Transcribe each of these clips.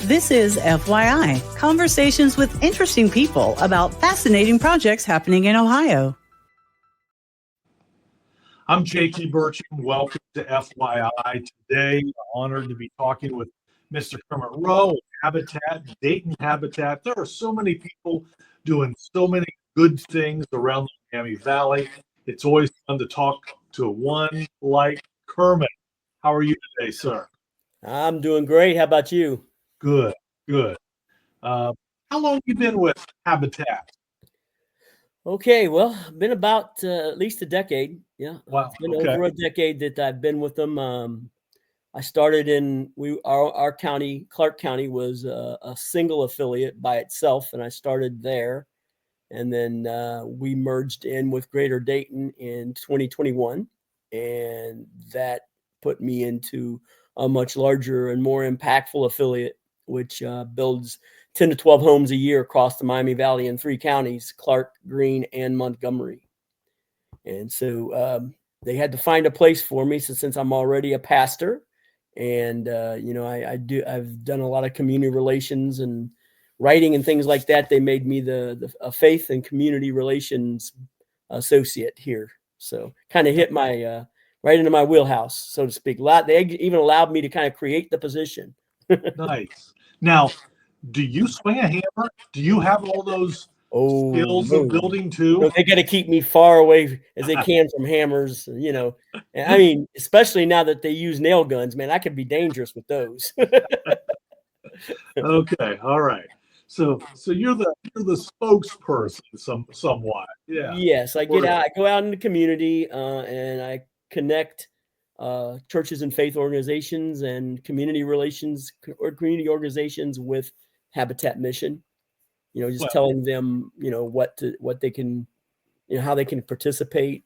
This is FYI, conversations with interesting people about fascinating projects happening in Ohio. I'm JT Burcham. Welcome to FYI. Today, I'm honored to be talking with Mr. Kermit Rowe of Habitat, Dayton Habitat. There are so many people doing so many good things around the Miami Valley. It's always fun to talk to one like Kermit. How are you today, sir? I'm doing great. How about you? Good, good. How long have you been with Habitat? Okay, well, been about at least a decade. Yeah, Wow. it's been Okay. over a decade that I've been with them. I started in our county, Clark County, was a single affiliate by itself, and I started there, and then we merged in with Greater Dayton in 2021, and that put me into a much larger and more impactful affiliate, which builds 10 to 12 homes a year across the Miami Valley in 3 counties, Clark, Greene, and Montgomery. And so they had to find a place for me. So since I'm already a pastor, and I've done a lot of community relations and writing and things like that. They made me the faith and community relations associate here. So kind of hit my right into my wheelhouse, so to speak. They even allowed me to kind of create the position. Nice. Now, do you swing a hammer? Do you have all those skills of building too? No, they got to keep me far away as they can from hammers, And I mean, especially now that they use nail guns, man, I could be dangerous with those. Okay, all right. So you're the spokesperson somewhat. Yeah. Yes, I go out in the community, and I connect churches and faith organizations and community relations or community organizations with Habitat Mission. Just telling them, what they can, how they can participate.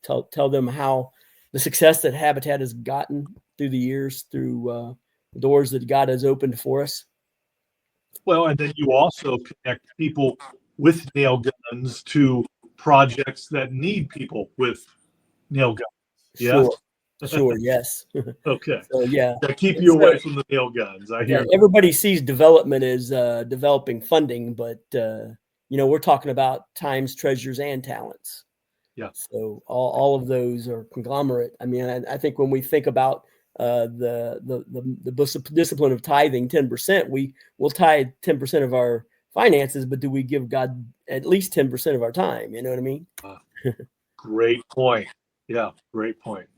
Tell them how the success that Habitat has gotten through the years, through doors that God has opened for us. Well, and then you also connect people with nail guns to projects that need people with nail guns. Yeah? Sure, yes. Okay. So, yeah. To keep you away from the nail guns. I hear. Everybody sees development as developing funding, but we're talking about times, treasures, and talents. Yeah. So all of those are conglomerate. I mean, I think when we think about the discipline of tithing 10%, we'll tithe 10% of our finances, but do we give God at least 10% of our time? You know what I mean? Great point. Yeah, great point.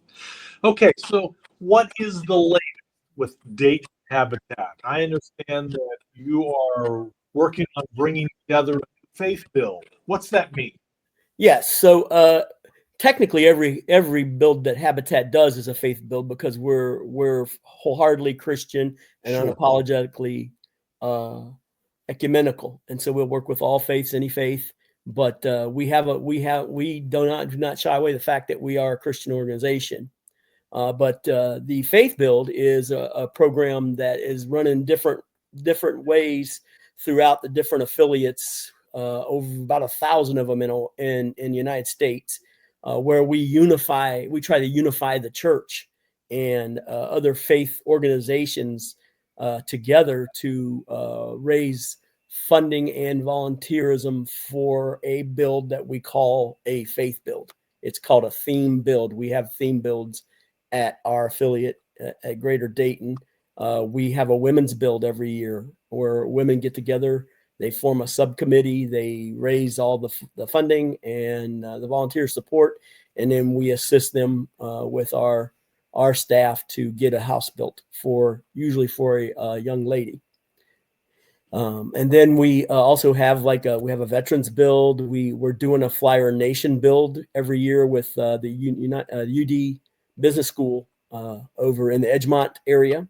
Okay, so what is the latest with Dayton Habitat? I understand that you are working on bringing together FAITHBUILD. What's that mean? Yes. So technically, every build that Habitat does is a faith build because we're wholeheartely Christian and unapologetically ecumenical, and so we'll work with all faiths, any faith. But we do not shy away the fact that we are a Christian organization. But the Faith Build is a program that is run in different ways throughout the different affiliates, over about 1,000 of them in the United States, where we try to unify the church and other faith organizations together to raise funding and volunteerism for a build that we call a faith build. It's called a theme build. We have theme builds at our affiliate at Greater Dayton. We have a women's build every year where women get together. They form a subcommittee. They raise all the funding and the volunteer support, and then we assist them with our staff to get a house built usually for a young lady. And then we also have we have a veterans build. We're doing a Flyer Nation build every year with the UD Business School over in the Edgemont area.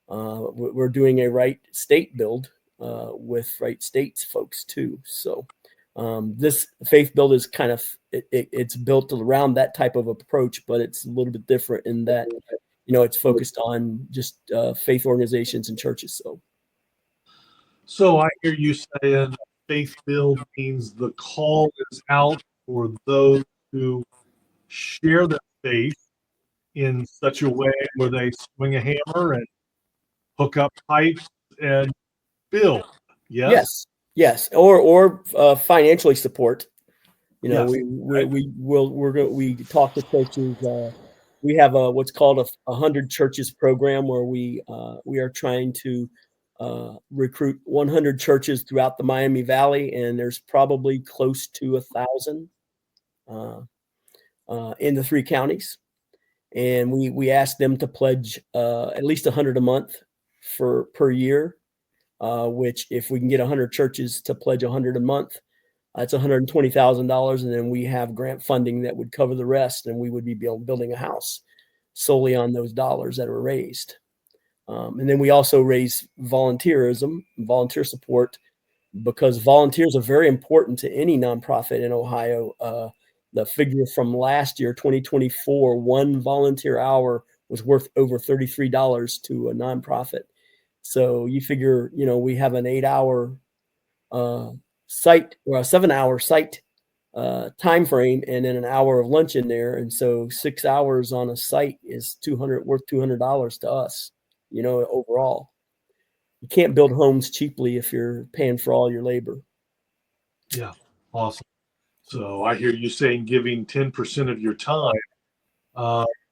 We're doing a Wright State build with Wright State's folks too. So this faith build is kind of it's built around that type of approach, but it's a little bit different in that it's focused on just faith organizations and churches. So I hear you saying faith build means the call is out for those who share their faith in such a way where they swing a hammer and hook up pipes and build. Yes. Yes, or financially support. You know, Yes. we talk to churches. We have what's called a 100 churches program where we are trying to recruit 100 churches throughout the Miami Valley, and there's probably close to 1,000 in the 3 counties. And we ask them to pledge at least 100 a month per year, which if we can get 100 churches to pledge 100 a month, that's $120,000, and then we have grant funding that would cover the rest, and we would be building a house solely on those dollars that are raised. And then we also raise volunteer support, because volunteers are very important to any nonprofit in Ohio. The figure from last year, 2024, one volunteer hour was worth over $33 to a nonprofit. So you figure, we have an 8-hour site or a 7-hour site time frame, and then an hour of lunch in there, and so 6 hours on a site is worth $200 to us. Overall, you can't build homes cheaply if you're paying for all your labor. Yeah, awesome. So I hear you saying giving 10% of your time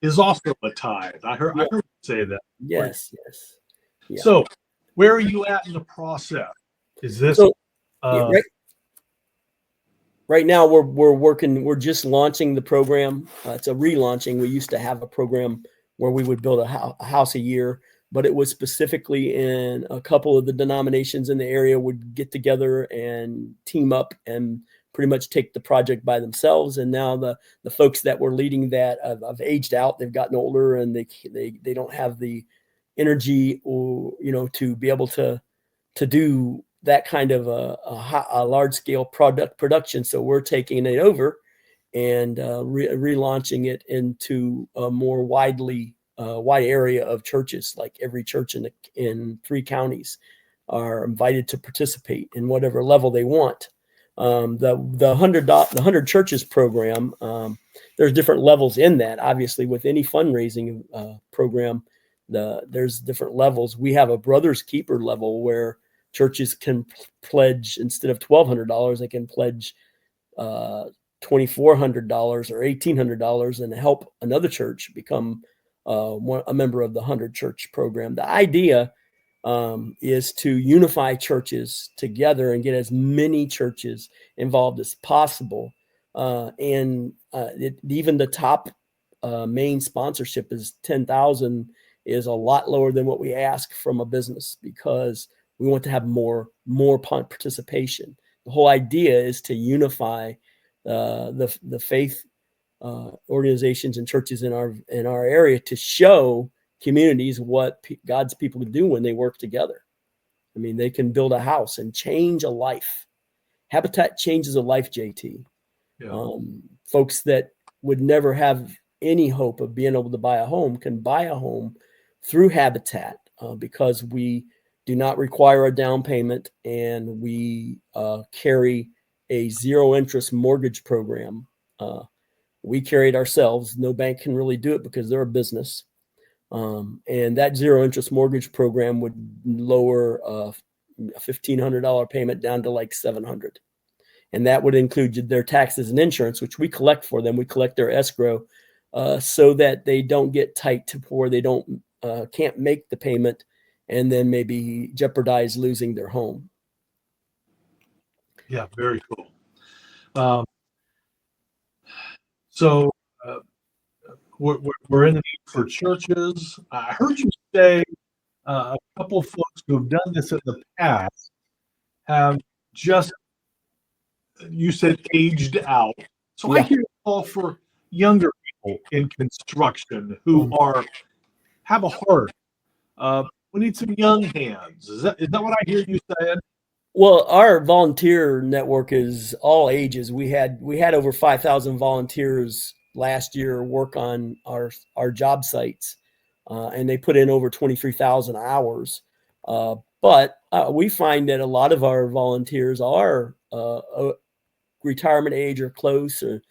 is also a tithe. I heard you say that. Yes. Yeah. So where are you at in the process? Is this right now we're just launching the program. It's a relaunching. We used to have a program where we would build a house a year, but it was specifically in a couple of the denominations in the area would get together and team up and pretty much take the project by themselves. And now the folks that were leading that have aged out. They've gotten older, and they don't have the energy or to be able to do that kind of a large scale production. So we're taking it over and relaunching it into a more wide area of churches. Like every church in 3 counties are invited to participate in whatever level they want. The 100 churches program, there's different levels in that. Obviously, with any fundraising program, there's different levels. We have a Brothers Keeper level where churches can pledge, instead of $1,200, they can pledge $2,400 or $1,800 and help another church become a member of the 100 church program. The idea is to unify churches together and get as many churches involved as possible. Even the top main sponsorship is $10,000, is a lot lower than what we ask from a business, because we want to have more participation. The whole idea is to unify the faith organizations and churches in our area, to show communities what God's people can do when they work together. I mean, they can build a house and change a life. Habitat changes a life, JT. Yeah. Folks that would never have any hope of being able to buy a home can buy a home through Habitat, because we do not require a down payment, and we carry a 0-interest mortgage program. We carry it ourselves. No bank can really do it because they're a business. And that 0-interest mortgage program would lower a $1,500 payment down to like $700. And that would include their taxes and insurance, which we collect for them. We collect their escrow so that they don't get tight to where they can't make the payment and then maybe jeopardize losing their home. Yeah, very cool. So we're in the need for churches. I heard you say a couple of folks who have done this in the past have just, you said, aged out. So Yeah. I hear a call for younger people in construction who have a heart. We need some young hands. Is that what I hear you saying? Well, our volunteer network is all ages. We had over 5,000 volunteers last year work on our job sites, and they put in over 23,000 hours. But we find that a lot of our volunteers are retirement age or close, or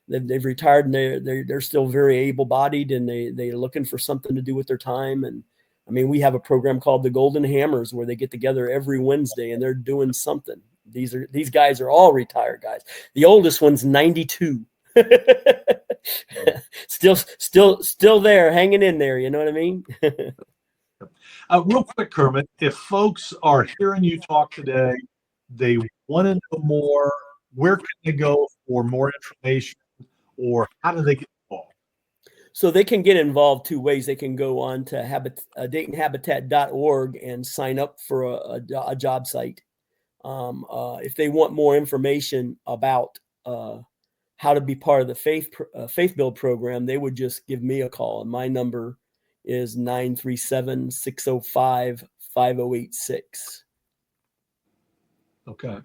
they've retired, and they're still very able-bodied, and they're looking for something to do with their time. And I mean, we have a program called the Golden Hammers where they get together every Wednesday and they're doing something. These guys are all retired guys. The oldest one's 92. still there, hanging in there. You know what I mean? Real quick, Kermit, if folks are hearing you talk today, they want to know more, where can they go for more information, or how do they get involved? So they can get involved two ways. They can go on to DaytonHabitat.org and sign up for a job site. If they want more information about how to be part of the Faith Build program, they would just give me a call. And my number is 937-605-5086. Okay.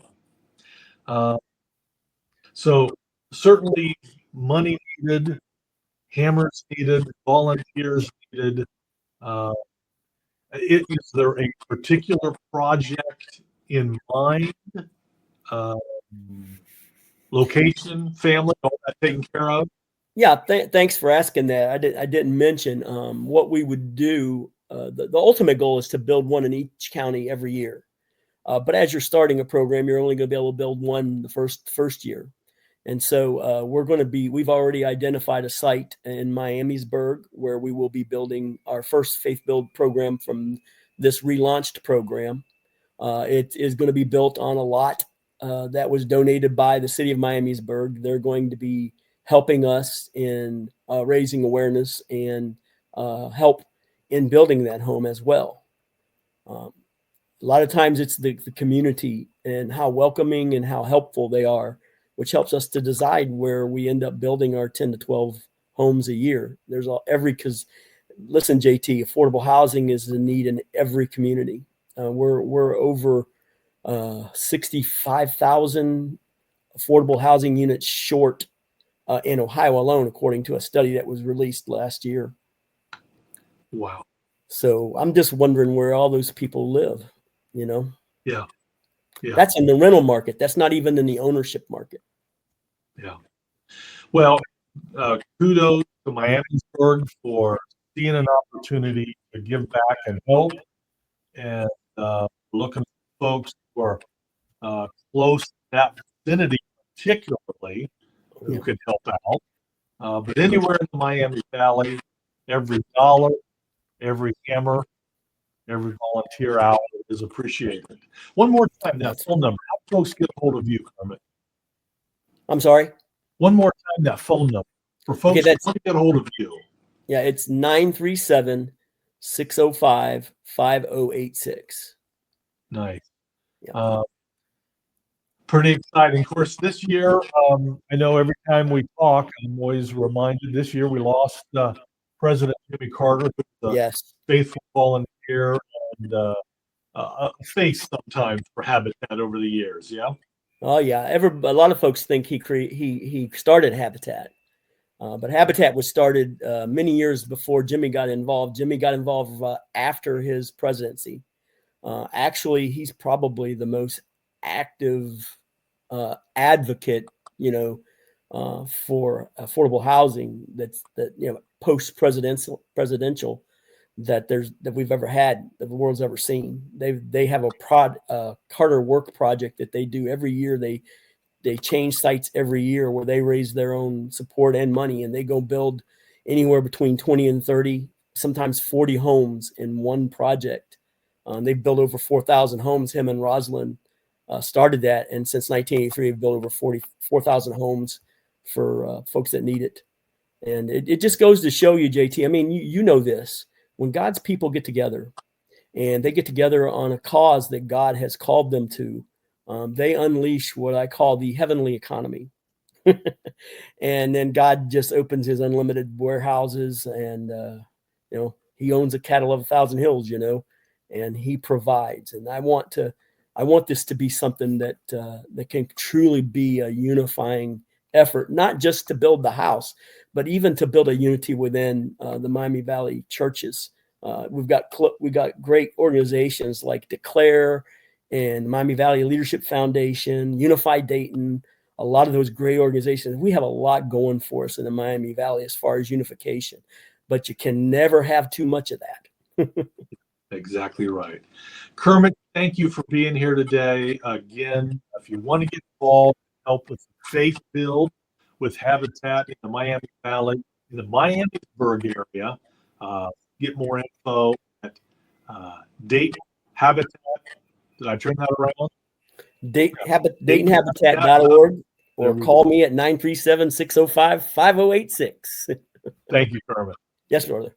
So certainly money needed, hammers needed, volunteers needed. Is there a particular project in mind? Location, family, all that taken care of? Yeah, thanks for asking that. I didn't mention what we would do. The ultimate goal is to build one in each county every year. But as you're starting a program, you're only going to be able to build one the first year. And so we've already identified a site in Miamisburg where we will be building our first Faith Build program from this relaunched program. It is going to be built on a lot that was donated by the city of Miamisburg. They're going to be helping us in raising awareness and help in building that home as well. A lot of times it's the community and how welcoming and how helpful they are, which helps us to decide where we end up building our 10 to 12 homes a year. Because listen, JT, affordable housing is a need in every community. We're over 65,000 affordable housing units short in Ohio alone, according to a study that was released last year. Wow. So I'm just wondering where all those people live, you know? Yeah. That's in the rental market. That's not even in the ownership market. Yeah. Well, kudos to Miamisburg for seeing an opportunity to give back and help, and looking for folks who are close to that vicinity, particularly, who can help out. But anywhere in the Miami Valley, every dollar, every hammer, every volunteer hour is appreciated. One more time, that phone number. How folks get a hold of you, Kermit? I'm sorry? One more time, that phone number for folks who want to get a hold of you. Yeah, it's 937-605-5086. Nice. Yeah. Pretty exciting. Of course, this year, I know every time we talk, I'm always reminded this year we lost President Jimmy Carter, who's a faithful volunteer and a face sometimes for Habitat over the years. Yeah. Oh yeah. A lot of folks think he started Habitat, but Habitat was started many years before Jimmy got involved. Jimmy got involved after his presidency. Actually, he's probably the most active advocate, for affordable housing post-presidential that we've ever had, that the world's ever seen. They have a Carter Work project that they do every year. They change sites every year where they raise their own support and money, and they go build anywhere between 20 and 30, sometimes 40 homes in one project. They've built over 4,000 homes. Him and Rosalind started that, and since 1983, they've built over 44,000 homes for folks that need it. And it just goes to show you, JT. I mean, you know this. When God's people get together, and they get together on a cause that God has called them to, they unleash what I call the heavenly economy. And then God just opens his unlimited warehouses, and he owns a cattle of 1,000 hills, and he provides. And I want this to be something that can truly be a unifying effort, not just to build the house, but even to build a unity within the Miami Valley churches. We've got great organizations like Declare and Miami Valley Leadership Foundation, Unified Dayton, a lot of those great organizations. We have a lot going for us in the Miami Valley as far as unification, but you can never have too much of that. Exactly right. Kermit, thank you for being here today. Again, if you want to get involved, help with Faith Build with Habitat in the Miami Valley, in the Miamisburg area, get more info at Date Habitat. Did I turn that around? DaytonHabitat.org, There or we call go. me at 937-605-5086. Thank you, Kermit. Yes, brother.